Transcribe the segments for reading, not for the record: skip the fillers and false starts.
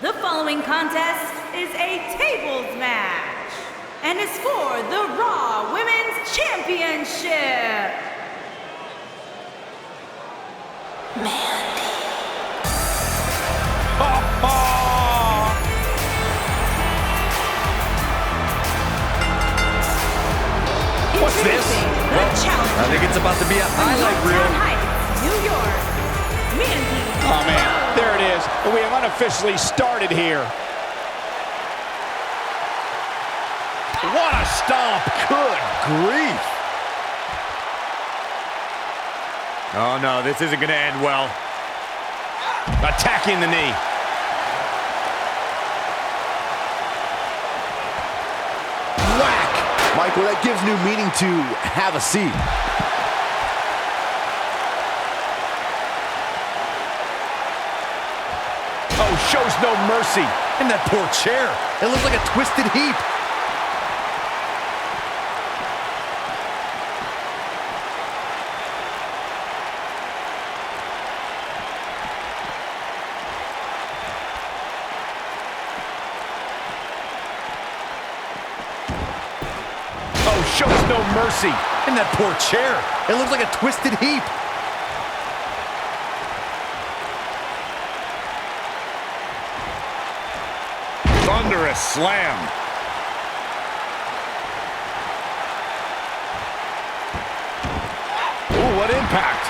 The following contest is a tables match and is for the Raw Women's Championship. What's this? Well, I think it's about to be a highlight reel. Heights, New York, Mandy. Oh, man, there it is. We have unofficially started here. What a stomp. Good grief. Oh, no, this isn't going to end well. Attacking the knee. Whack. Michael, that gives new meaning to have a seat. Oh, shows no mercy. And that poor chair. It looks like a twisted heap. Oh, shows no mercy. And that poor chair. It looks like a twisted heap. Thunderous slam. Ooh, what impact.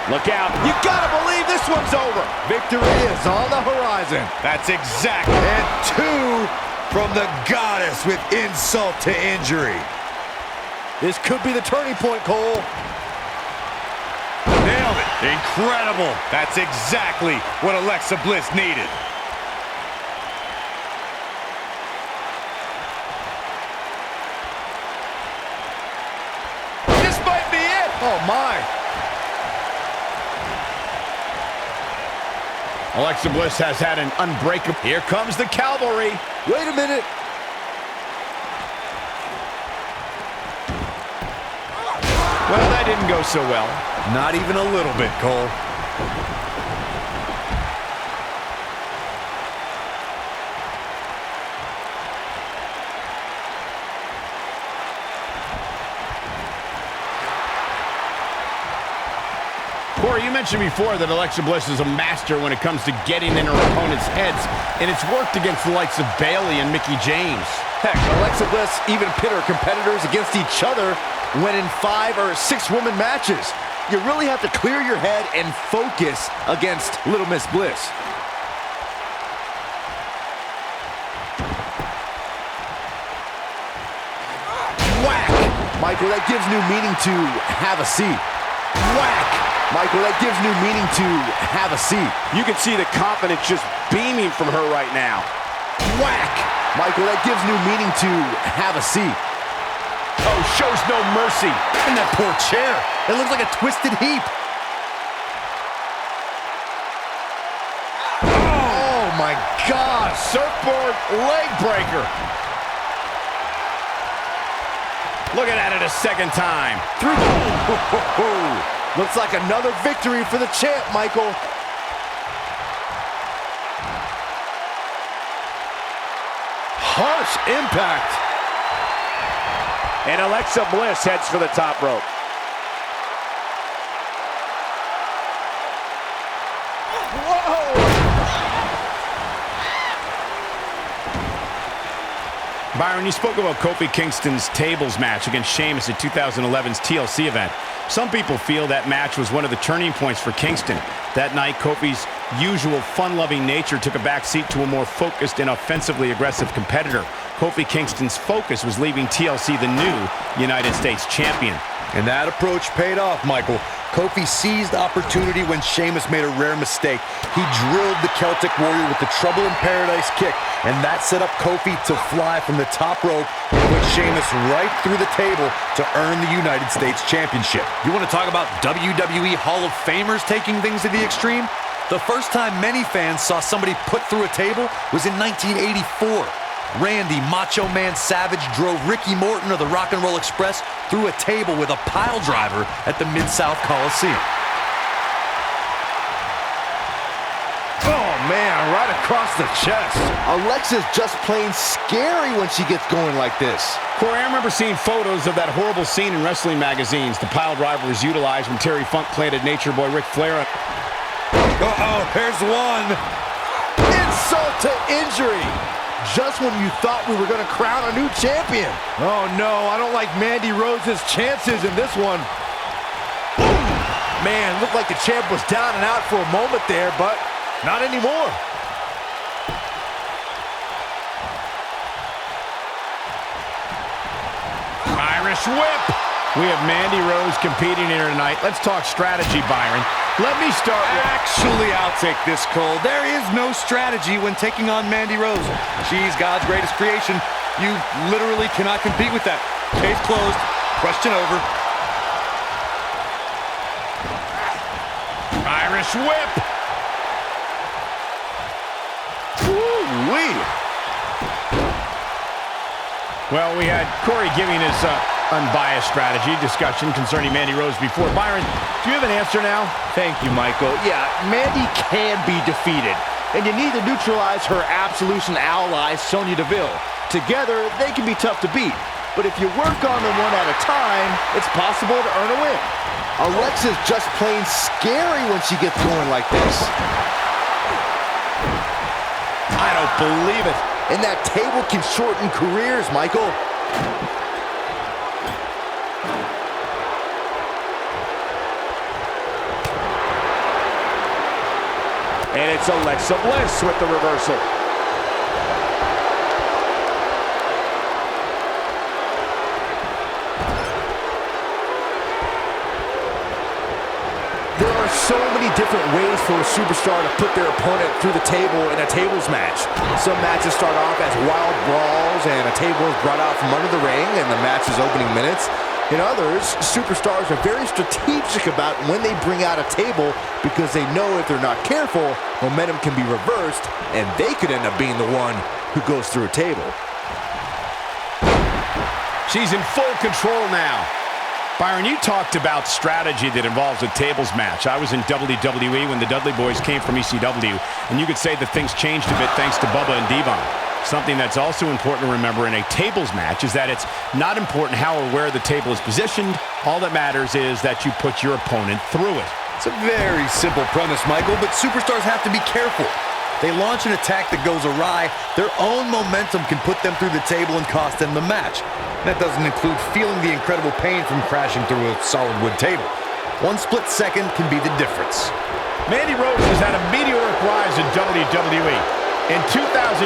Look out. You gotta believe this one's over. Victory is on the horizon. That's exactly. And two from the goddess with insult to injury. This could be the turning point, Cole. Nailed it. Incredible. That's exactly what Alexa Bliss needed. This might be it. Oh, my. Alexa Bliss has had an unbreakable. Here comes the cavalry. Wait a minute. Well, that didn't go so well. Not even a little bit, Cole. Corey, you mentioned before that Alexa Bliss is a master when it comes to getting in her opponent's heads, and it's worked against the likes of Bayley and Mickie James. Heck, Alexa Bliss even pit her competitors against each other when in 5 or 6 woman matches. You really have to clear your head and focus against Little Miss Bliss. Whack! Michael, that gives new meaning to have a seat. Whack! Michael, that gives new meaning to have a seat. You can see the confidence just beaming from her right now. Whack! Michael, that gives new meaning to have a seat. Oh, shows no mercy. And that poor chair. It looks like a twisted heap. Oh, my God. Surfboard leg breaker. Looking at it a second time. Through. Looks like another victory for the champ, Michael. Harsh impact. And Alexa Bliss heads for the top rope. Byron, you spoke about Kofi Kingston's tables match against Sheamus at 2011's TLC event. Some people feel that match was one of the turning points for Kingston. That night, Kofi's usual fun-loving nature took a backseat to a more focused and offensively aggressive competitor. Kofi Kingston's focus was leaving TLC the new United States champion. And that approach paid off, Michael. Kofi seized opportunity when Sheamus made a rare mistake. He drilled the Celtic Warrior with the Trouble in Paradise kick, and that set up Kofi to fly from the top rope and put Sheamus right through the table to earn the United States Championship. You want to talk about WWE Hall of Famers taking things to the extreme? The first time many fans saw somebody put through a table was in 1984. Randy Macho Man Savage drove Ricky Morton of the Rock and Roll Express through a table with a pile driver at the Mid-South Coliseum. Oh, man, right across the chest. Alexa's just plain scary when she gets going like this. Corey, I remember seeing photos of that horrible scene in wrestling magazines. The piled rivalries utilized when Terry Funk planted Nature Boy Ric Flair. Uh-oh, here's one. Insult to injury. Just when you thought we were going to crown a new champion. Oh, no, I don't like Mandy Rose's chances in this one. Boom. Man, looked like the champ was down and out for a moment there, but not anymore. Irish whip. We have Mandy Rose competing here tonight. Let's talk strategy, Byron. Let me start with... Actually, I'll take this, Cole. There is no strategy when taking on Mandy Rose. She's God's greatest creation. You literally cannot compete with that. Case closed. Question over. Irish whip. Woo-wee. Well, we had Corey giving his unbiased strategy discussion concerning Mandy Rose before. Byron, do you have an answer now? Thank you, Michael. Yeah, Mandy can be defeated, and you need to neutralize her Absolution ally, Sonya Deville. Together, they can be tough to beat, but if you work on them one at a time, it's possible to earn a win. Alexa's just plain scary when she gets going like this. I don't believe it. And that table can shorten careers, Michael. And it's Alexa Bliss with the reversal. There are so many different ways for a superstar to put their opponent through the table in a tables match. Some matches start off as wild brawls and a table is brought out from under the ring in the match's opening minutes. In others, superstars are very strategic about when they bring out a table because they know if they're not careful, momentum can be reversed and they could end up being the one who goes through a table. She's in full control now. Byron, you talked about strategy that involves a tables match. I was in WWE when the Dudley Boys came from ECW, and you could say that things changed a bit thanks to Bubba and Devon. Something that's also important to remember in a tables match is that it's not important how or where the table is positioned. All that matters is that you put your opponent through it. It's a very simple premise, Michael, but superstars have to be careful. They launch an attack that goes awry, their own momentum can put them through the table and cost them the match. That doesn't include feeling the incredible pain from crashing through a solid wood table. One split second can be the difference. Mandy Rose has had a meteoric rise in WWE. In 2015,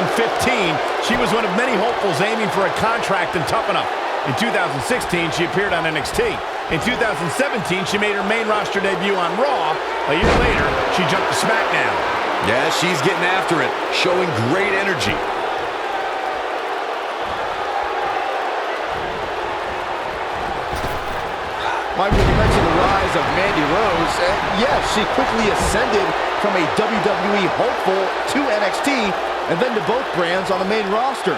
she was one of many hopefuls aiming for a contract in Tough Enough. In 2016, she appeared on NXT. In 2017, she made her main roster debut on Raw. A year later, she jumped to SmackDown. Yeah, she's getting after it, showing great energy. Michael, you mentioned the rise of Mandy Rose. Yes, she quickly ascended from a WWE hopeful to NXT and then to both brands on the main roster.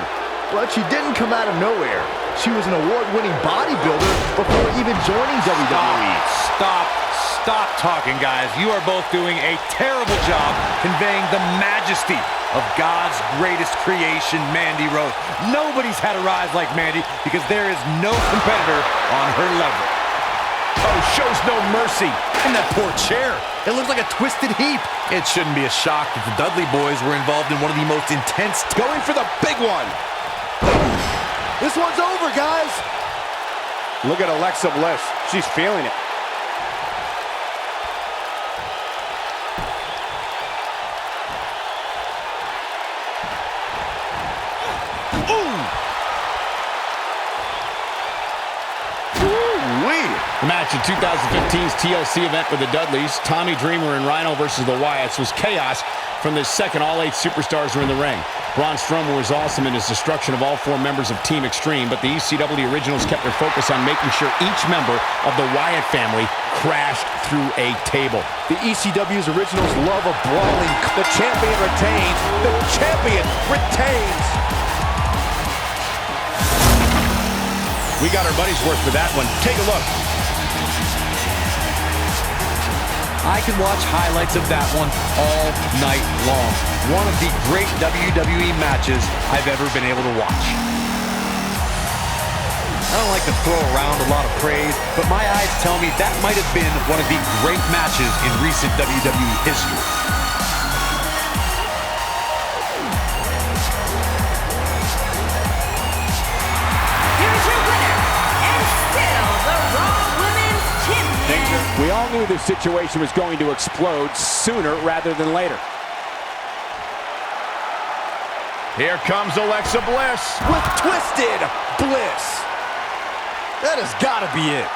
But she didn't come out of nowhere. She was an award-winning bodybuilder before even joining WWE. Stop talking, guys. You are both doing a terrible job conveying the majesty of God's greatest creation, Mandy Rose. Nobody's had a rise like Mandy because there is no competitor on her level. Oh, shows no mercy. And that poor chair. It looks like a twisted heap. It shouldn't be a shock that the Dudley Boys were involved in one of the most intense... Going for the big one. This one's over, guys. Look at Alexa Bliss. She's feeling it. The match in 2015's TLC event with the Dudleys, Tommy Dreamer and Rhino versus the Wyatts, was chaos from the second all 8 superstars were in the ring. Braun Strowman was awesome in his destruction of all 4 members of Team Extreme, but the ECW originals kept their focus on making sure each member of the Wyatt family crashed through a table. The ECW's originals love a brawling. The champion retains. The champion retains. We got our money's worth for that one. Take a look. I could watch highlights of that one all night long. One of the great WWE matches I've ever been able to watch. I don't like to throw around a lot of praise, but my eyes tell me that might have been one of the great matches in recent WWE history. Here's your winner, and still the Raw Women's Champion. We all knew this situation was going to explode sooner rather than later. Here comes Alexa Bliss. With Twisted Bliss. That has got to be it.